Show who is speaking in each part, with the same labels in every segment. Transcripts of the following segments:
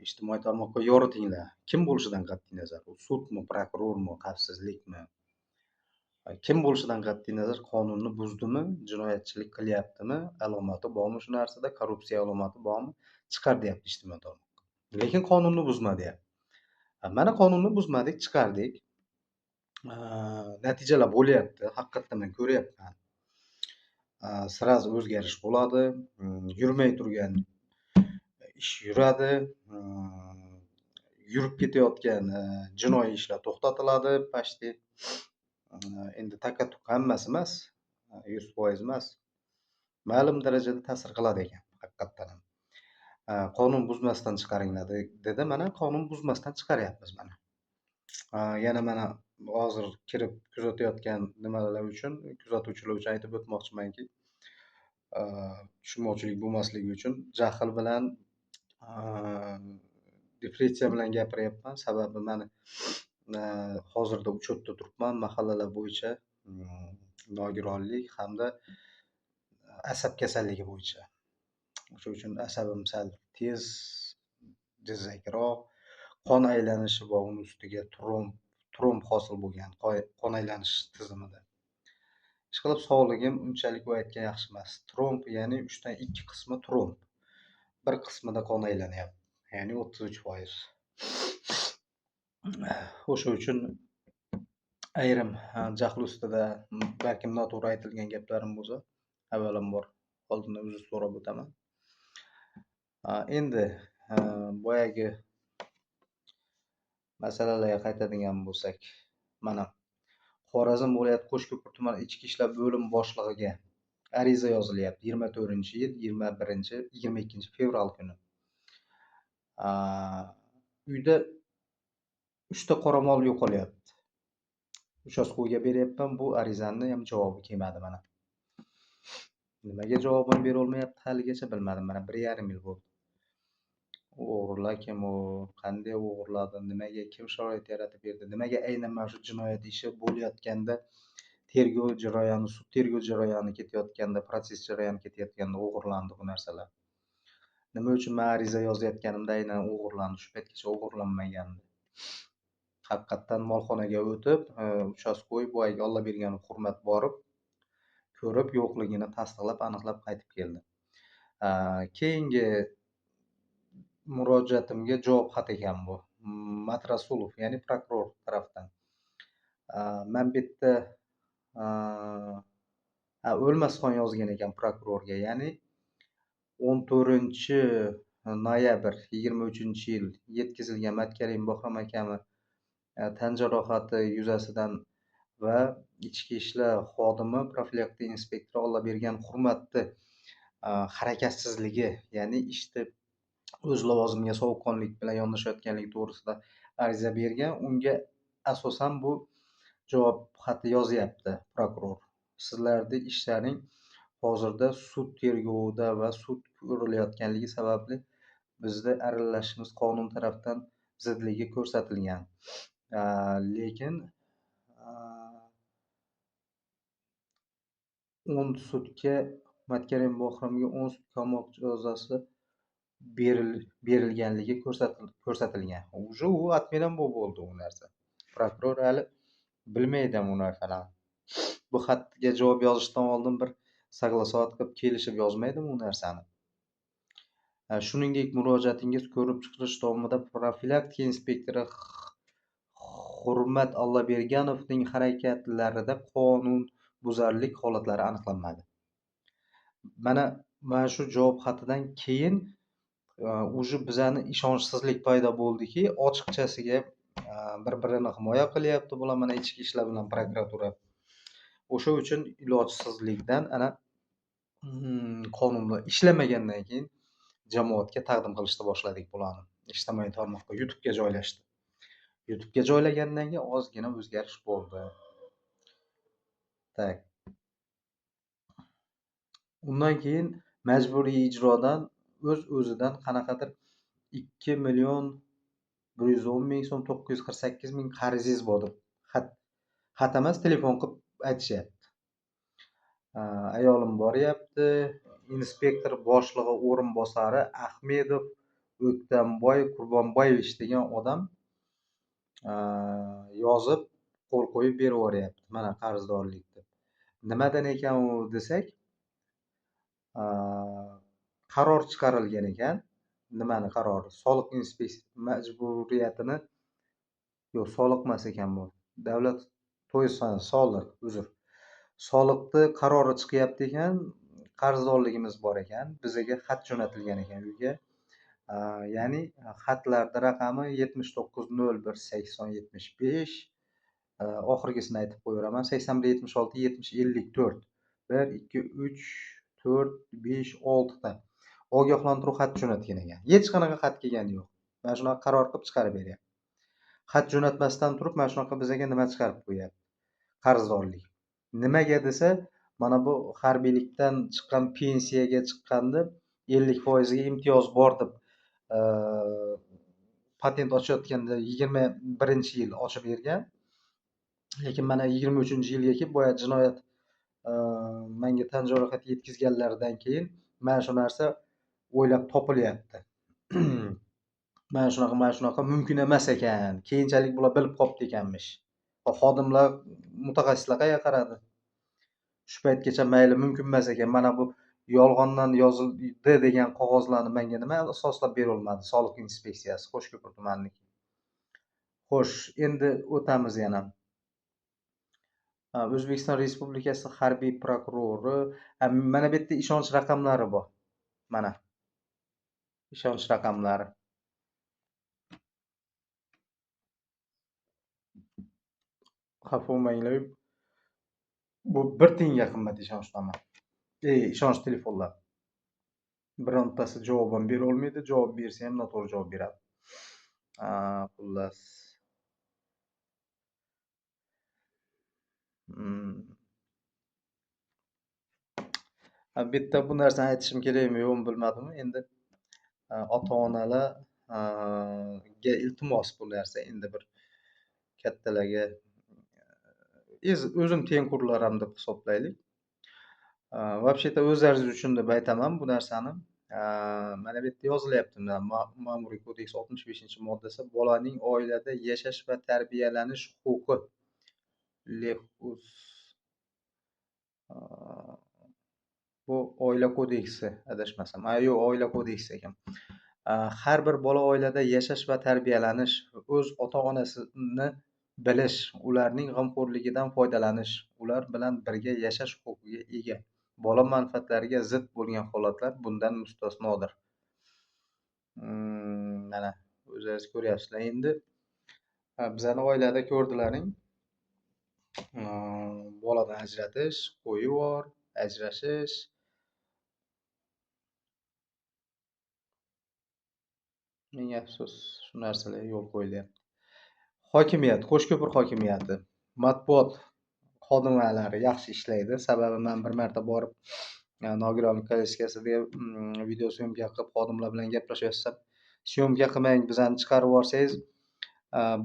Speaker 1: ijtimoiy tarmoqqa yoritinglar. Kim bo'lishidan qat'iy nazar, u sudmi, prokurormi, xavfsizlikmi, kim bo'lishidan qat'iy nazar qonunni buzdimi, jinoyatchilik qilyaptimi, alomati bormi shu narsada, korrupsiya alomati bormi, chiqar deyapti ijtimoiy tarmoq. Lekin qonunni buzma deyapti. Mana qonunni buzmadik, chiqardik. Natijalar bo'lyapti. Haqiqatdan men ko'ryapman. Sразу o'zgarish bo'ladi. Yurmay turgan ish yuradi. Yurib ketayotgan jinoiy ishlar to'xtatiladi почти. Endi taka-tuk hammasi emas, 100% emas. Ma'lum darajada ta'sir qiladi ekan, haqiqatdan ham. Qonun buzmasdan chiqaringlar dedi. Mana qonun buzmasdan chiqaryapmiz mana. Yana mana hozir kirib kuzatayotgan nimalar uchun, kuzatuvchilar uchun aytib o'tmoqchimanki, tushunmovchilik bo'lmasligi uchun jahl bilan, depressiya bilan gapiryapman. Sababi mani hozirda uchetda turibman mahallalar bo'yicha nogironlik hamda asab kasalligi bo'yicha. O'sha uchun asabim sal tez, jizzakroq, qon aylanishi va uni ustiga tromb hosil bo'lgan qon aylanish tizimida. Ishqilib sog'ligim unchalik u aytgan yaxshi emas. Tromb ya'ni 3 dan 2 qismi tromb. Bir qismida qon aylanyapti. Ya'ni 33%. O'sha uchun ayrim jahl ustida balkim noto'g'ri aytilgan gaplarim bo'lsa, avvalambor oldindan uzr so'rab o'taman. Endi boyagi masalalarga qaytadigan bo'lsak, mana Xorazm viloyat Qo'shko'pir tumani ichki ishlar bo'limi boshlig'iga ariza yozilyapti 24-yil 22 fevral kuni. Uyda 3 ta qoramol yo'qolyapti. Uchastkoviga beryapman, bu arizamni ham javobi kelmadi mana. Nimaga javobini bera olmayapti haligacha bilmadim. Mana 1,5 yil bo'ldi. O'g'rilar kim u? Qanday o'g'irladi? Nimaga kim sharoit yaratib berdi? Nimaga aynan mana shu jinoyat ishi bo'layotganda, tergov jarayoni, sud tergov jarayoni ketayotganda, protses jarayoni ketayotganda o'g'irlandi bu narsalar? Nima uchun men ariza yozayotganimda aynan o'g'irlandi? Shu paytgacha o'g'irlanmagandi. Haqiqatdan molxonaga o'tib, uchastkovoy boyagi Alloh bergan hurmat borib, ko'rib, yo'qligini tasdiqlab, aniqlab qaytib keldi. Keyingi murojaatimga javob xat ekan bu. Matrasulov, ya'ni prokuror tarafdan. Men bu yerda O'lmasxon yozgan ekan prokurorga, ya'ni 14-noyabr 23-yil yetkazilgan Matkarim Bahrom akami tan jarohati yuzasidan va ichki ishlar xodimi profilaktika inspektori Alloh bergan hurmatni harakatsizligi, ya'ni ishda o'z lavozimiga sovuqqonlik bilan yondashayotganligi to'g'risida ariza bergan. Unga asosan bu javob xati yozyapti prokuror. Sizlarning ishlaring hozirda sud tergovida va sud ko'rilayotganligi sababli bizda aralashishimiz qonun tarafdan zidligi ko'rsatilgan. Lekin 10 sutka Matkarim Bahromga 10 sut qamoq jazosi berilganligi ko'rsatilgan. Уже u atmenan bo'ldi u narsa. Prokuror hali bilmaydi bu narsalarni. Bu xatga javob yozishdan oldin bir soglасовать qilib kelishib yozmaydimi u narsani? Shuningdek, murojaatingiz ko'rib chiqish davomida profilaktika inspektori Hurmat Alloberganovning harakatlarida qonun buzarlik holatlari aniqlanmadi. Mana shu javob xatidan keyin уже bizani ishonchsizlik paydo bo'ldiki, ochiqchasiga bir-birini himoya qilyapti bular mana ichki ishlar bilan prokuratura. O'sha uchun ilojsizlikdan ana qonunni ishlamagandan keyin jamoatga taqdim qilishni boshladik bularni. Ijtimoiy tarmoqqa YouTube'ga joylashdi. YouTube'ga joylagandan keyin ozgina o'zgarish bo'ldi. Tak. Undan keyin majburiy ijrodan o'zidan qanaqadir 2.110.000 so'm 948 ming qarzingiz bor deb xat emas, telefon qilib aytishyapti. Ayolim boryapti, inspektor boshlig'i o'rinbosari Ahmedov O'ktamboy Qurbonboyevich degan odam yozib qo'l qo'yib beraveryapti mana qarzdorlik deb. Nimadan ekan u desak, qaror chiqarilgan ekan. Nimani qarori? Soliq inspeksiya majburiyatini, yo'q, soliq emas ekan bu. Davlat soliq, uzr. Soliqni qarori chiqyapti ekan, qarzdorligimiz bor ekan, bizaga xat jo'natilgan ekan uyga. Ya'ni xatlarni raqami 79018075. Oxirgisini aytib qo'yaveraman. 81767054. 1 2 3 4 5 6 ta ogohlantiruv xat jo'natgan ekan. Hech qanaqa xat kelgani yo'q. Mana shunaqa qaror qilib chiqarib beryapti. Xat jo'natmasdan turib mana shunaqa bizaga nima chiqarib qo'yyapti? Qarzdorlik. Nimaga desa, mana bu harbiylikdan chiqqan pensiyaga chiqqanda 50% ga imtiyoz bor deb patent ochayotganda 21-yil ochib bergan. Lekin mana 23-yilga kelib boya jinoyat menga tan jarohati yetkazganlaridan keyin mana shu narsa o'ylab topilyapti. Mana shunaqa mumkin emas ekan. Keyinchalik bular bilib qopti ekanmish. Xodimlar, mutaxassislar qayerga qaradi? Shu paytgacha mayli mumkin emas ekan. Mana bu yolg'ondan yozildi degan qog'ozlarni menga nima asoslab berolmadi? Soliq inspeksiyasi Qo'shko'pir tumaniki. Xo'sh, endi o'tamiz yana. O'zbekiston Respublikasi harbiy prokurori, mana bu yerda ishonch raqamlari bor. Mana ishonch raqamlari. Xafa bo'lmanglar. Bu 1 tiyinga qimmat ishonchnoma. Ishonch telefonlar. Birontasi javob ham bera olmaydi, javob bersa ham noto'g'ri javob beradi. Xullas. Bitta bu narsani aytishim kerakmi yo'qmi bilmadim. Endi ota-onalarga iltimos bu narsa. Endi bir kattalarga o'zim tengqurlarim deb hisoblaylik. Вообще-то o'zlaringiz uchun deb aytaman bu narsani. Mana bu yerda yozilyapti, Ma'muriy kodeks 65-moddasi bolaning oilada yashash va tarbiyalanish huquqi. Bu oila kodeksi adashmasam. Yo'q, oila kodeksi ekan. Har bir bola oilada yashash va tarbiyalanish, o'z ota-onasini bilish, ularning g'amxo'rligidan foydalanish, ular bilan birga yashash huquqiga ega. Bola manfaatlariga zid bo'lgan holatlar bundan mustasnodir. Mana o'zingiz ko'ryapsizlar. Endi bizani oilada ko'rdilaring. Boladan ajratish, qo'yib bor, ajrashish. Ming afsus, shu narsalarga yo'l qo'yilyapti. Hokimiyat, Qo'shko'pir hokimiyati, matbuot xodimlari yaxshi ishlaydi. Sababi men bir marta borib nogironlik koleskasiga video syomka qilib xodimlar bilan gaplashyapsam, syomka qilmang, bizani chiqarib yuborsangiz,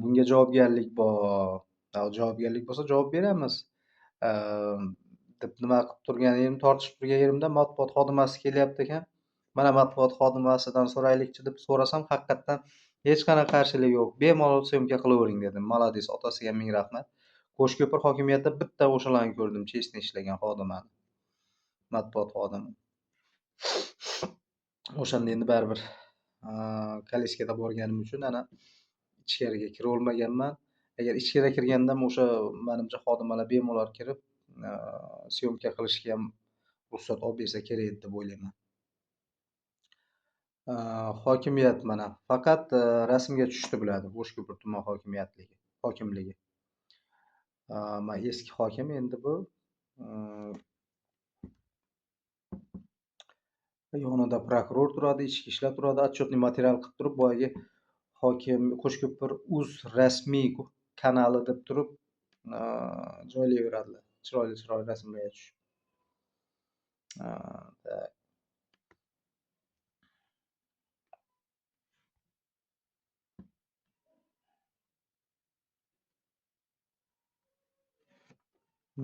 Speaker 1: bunga javobgarlik bor. Javobgarlik bo'lsa javob beramiz. Deb nima qilib turgan yerim, tortishib turgan yerimda matbuot xodimasi kelyapti ekan. Mana matbuot xodimasidan so'raylikchi deb so'rasam, haqiqatdan hech qanaqa qarshilik yo'q. Bemalol syomka qilavering dedim. Молодец, otasiga ming rahmat. Qo'shko'pir hokimiyatida bitta o'shalarni ko'rdim, chestni ishlagan xodimani. Matbuot xodimi. O'shanda endi baribir koleskada borganim uchun ana ichkariga kira olmaganman. Agar ichkariga kirganda o'sha menimcha xodimlar bemalol kirib syomka qilishga ham ruxsat olib bersa kerak edi deb o'ylayman. Hokimiyat mana faqat rasmga tushishni biladi. Qo'shko'pir tuman hokimligi. Men eski hokim, endi bu yonida prokuror turadi, ichki ishlar turadi, отчетный material qilib turib, boyagi hokim Qo'shko'pir uz rasmiy kanali deb turib joylayveradilar. Chiroyli rasmlarga tushib.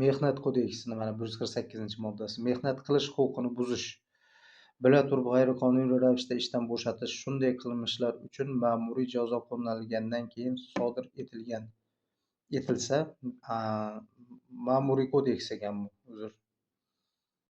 Speaker 1: Mehnat kodeksini mana 148-moddasi mehnat qilish huquqini buzish. Bila turib g'ayriqonuniy ravishda ishdan bo'shatish shunday qilmishlar uchun ma'muriy jazo qo'llanilganidan keyin sodir etilsa, ma'muriy kodeksiga